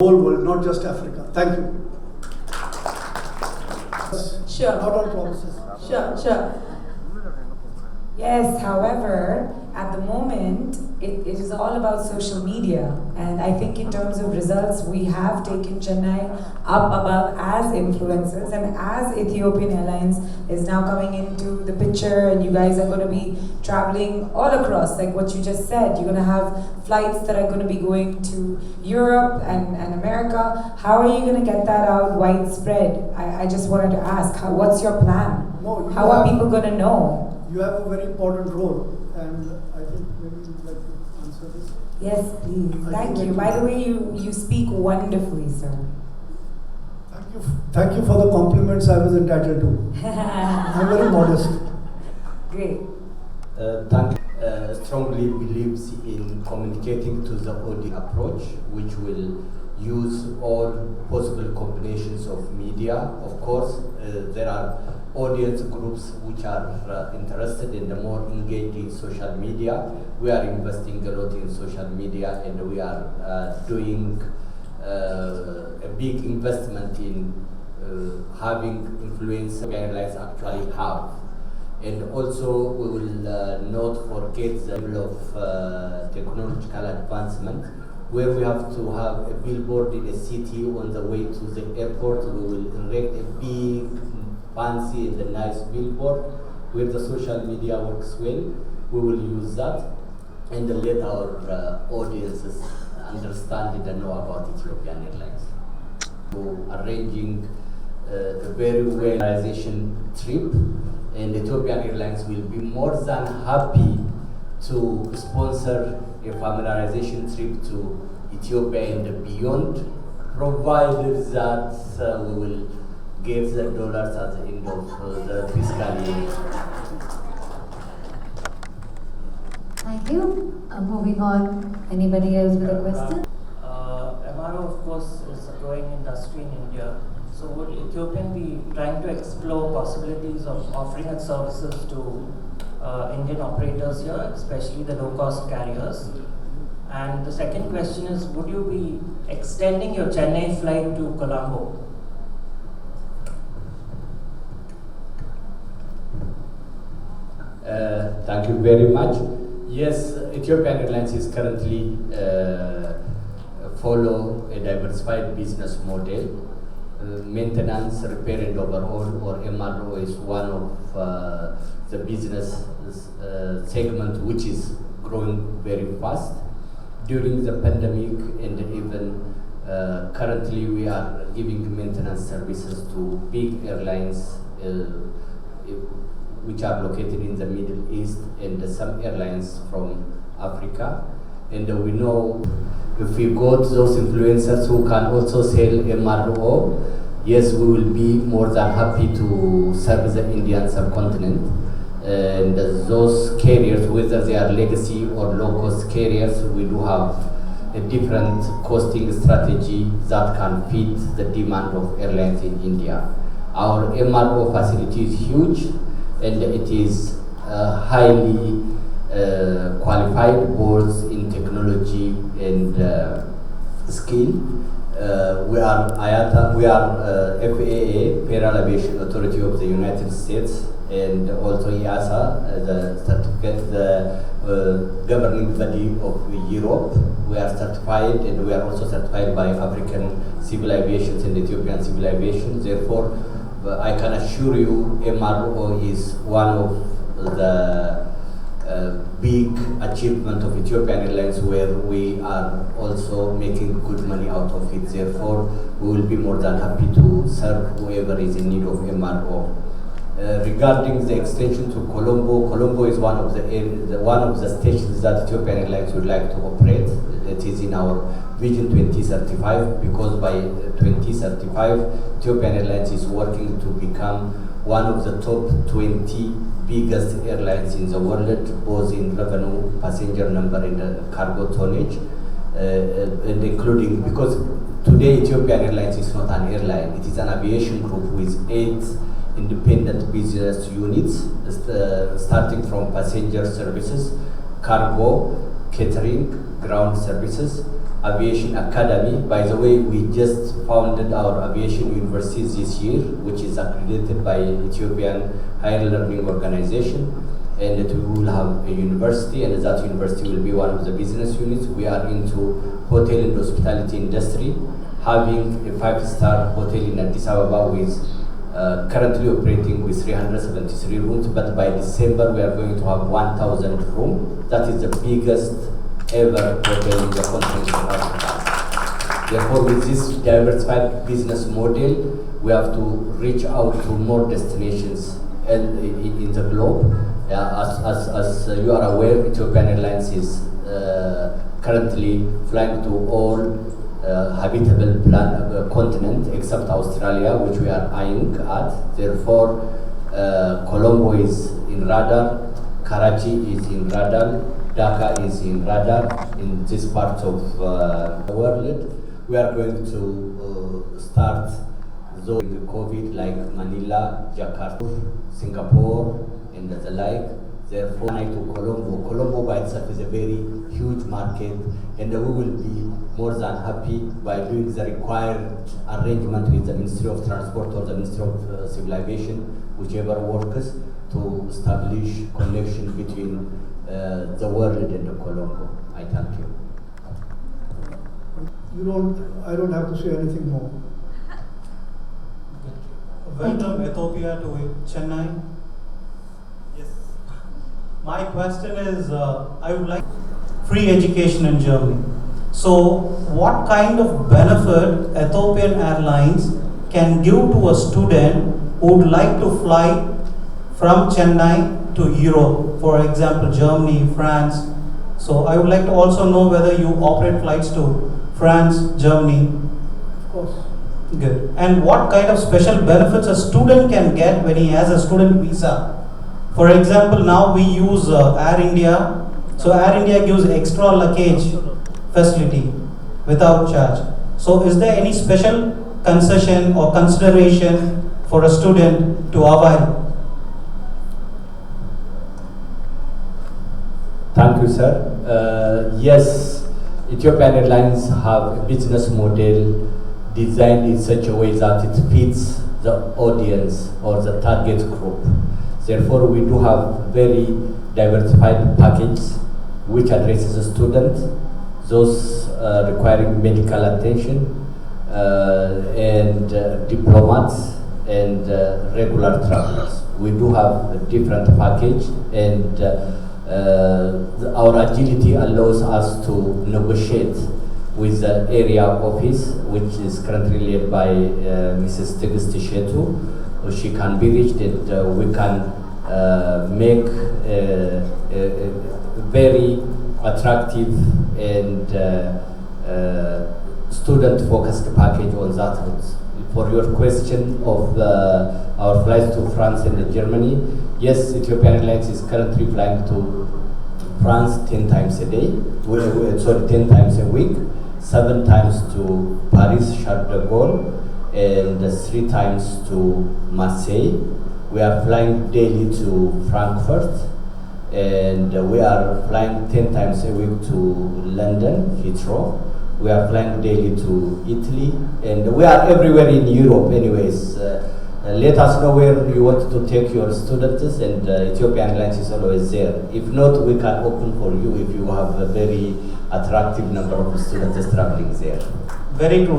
whole world, not just Africa. Thank you. Sure. Not all promises. Sure. Yes, however, at the moment, it is all about social media. And I think in terms of results, we have taken Chennai up above as influencers. And as Ethiopian Airlines is now coming into the picture, and you guys are going to be traveling all across, like what you just said, you're going to have flights that are going to be going to Europe and America. How are you going to get that out widespread? I just wanted to ask, what's your plan? No, how are people going to know? You have a very important role, and I think maybe you'd like to answer this. Yes, please. Thank you. By the way, you speak wonderfully, sir. Thank you for the compliments I was entitled to. I'm very modest. Great. Strongly believes in communicating to the audience approach, which will use all possible combinations of media. Of course, there are audience groups which are interested in the more engaged in social media. We are investing a lot in social media, and we are doing a big investment in having influence airlines actually have. And also we will not forget the level of technological advancement, where we have to have a billboard in a city on the way to the airport. We will erect a big, fancy and a nice billboard where the social media works well. We will use that and let our audiences understand it and know about Ethiopian Airlines. So arranging a very well organization trip, and Ethiopian Airlines will be more than happy to sponsor a familiarization trip to Ethiopia and beyond, provided that we will get the dollars at the end of the fiscal year. Thank you. Moving on, anybody else with a question? MRO, of course, is a growing industry in India. So would Ethiopian be trying to explore possibilities of offering its services to Indian operators here, especially the low-cost carriers? And the second question is, would you be extending your Chennai flight to Colombo? Thank you very much. Yes, Ethiopian Airlines is currently follow a diversified business model. Maintenance, repair and overhaul, or MRO, is one of the business segment which is growing very fast. During the pandemic and even currently we are giving maintenance services to big airlines which are located in the Middle East and some airlines from Africa. And we know if we got those influencers who can also sell MRO, yes, we will be more than happy to serve the Indian subcontinent. And those carriers, whether they are legacy or low-cost carriers, we do have a different costing strategy that can fit the demand of airlines in India. Our MRO facility is huge, and it is highly qualified boards in technology and skill. We are IATA, we are FAA, Federal Aviation Authority of the United States, and also EASA, the governing body of Europe. We are certified, and we are also certified by African Civil Aviation and Ethiopian Civil Aviation. Therefore, I can assure you MRO is one of the big achievement of Ethiopian Airlines, where we are also making good money out of it. Therefore, we will be more than happy to serve whoever is in need of MRO. Regarding the extension to Colombo, Colombo is one of the stations that Ethiopian Airlines would like to operate. It is in our Vision 2035, because by 2035, Ethiopian Airlines is working to become one of the top 20 biggest airlines in the world, both in revenue, passenger number, and cargo tonnage, and including, because today Ethiopian Airlines is not an airline, it is an aviation group with 8 independent business units, starting from passenger services, cargo, catering, ground services, Aviation Academy. By the way, we just founded our aviation university this year, which is accredited by Ethiopian Higher Learning Organization, and that we will have a university, and that university will be one of the business units. We are into hotel and hospitality industry, having a 5-star hotel in Addis Ababa with currently operating with 373 rooms, but by December we are going to have 1,000 rooms. That is the biggest ever hotel in the continent of Africa. Therefore, with this diversified business model, we have to reach out to more destinations in the globe. As you are aware, Ethiopian Airlines is currently flying to all habitable continent except Australia, which we are eyeing at. Therefore, Colombo is in radar, Karachi is in radar, Dhaka is in radar. In this part of the world, we are going to start the COVID like Manila, Jakarta, Singapore, and the like. Therefore, to Colombo. Colombo by itself is a very huge market, and we will be more than happy by doing the required arrangement with the Ministry of Transport or the Ministry of Civil Aviation, whichever works, to establish connection between the world and the Colombo. I thank you. I don't have to say anything more. Welcome Ethiopia to Chennai. Yes. My question is, I would like free education in Germany. So, what kind of benefit Ethiopian Airlines can give to a student who would like to fly from Chennai to Europe, for example, Germany, France? So, I would like to also know whether you operate flights to France, Germany. Of course. Good. And what kind of special benefits a student can get when he has a student visa? For example, now we use Air India. So Air India gives extra luggage facility without charge. So is there any special concession or consideration for a student to avail? Thank you, sir. Yes, Ethiopian Airlines have a business model designed in such a way that it fits the audience or the target group. Therefore, we do have very diversified package which addresses the students, those requiring medical attention, and diplomats and regular travelers. We do have a different package, and our agility allows us to negotiate with the area office, which is currently led by Mrs. Tigist Shetu. She can be reached, and we can make a very attractive and student-focused package on that. For your question of our flights to France and Germany, yes, Ethiopian Airlines is currently flying to France 10 times a day, 10 times a week, 7 times to Paris, Charles de Gaulle, and 3 times to Marseille. We are flying daily to Frankfurt, and we are flying 10 times a week to London, Heathrow. We are flying daily to Italy, and we are everywhere in Europe anyways. Let us know where you want to take your students, and Ethiopian Airlines is always there. If not, we can open for you if you have a very attractive number of students traveling there. Very true.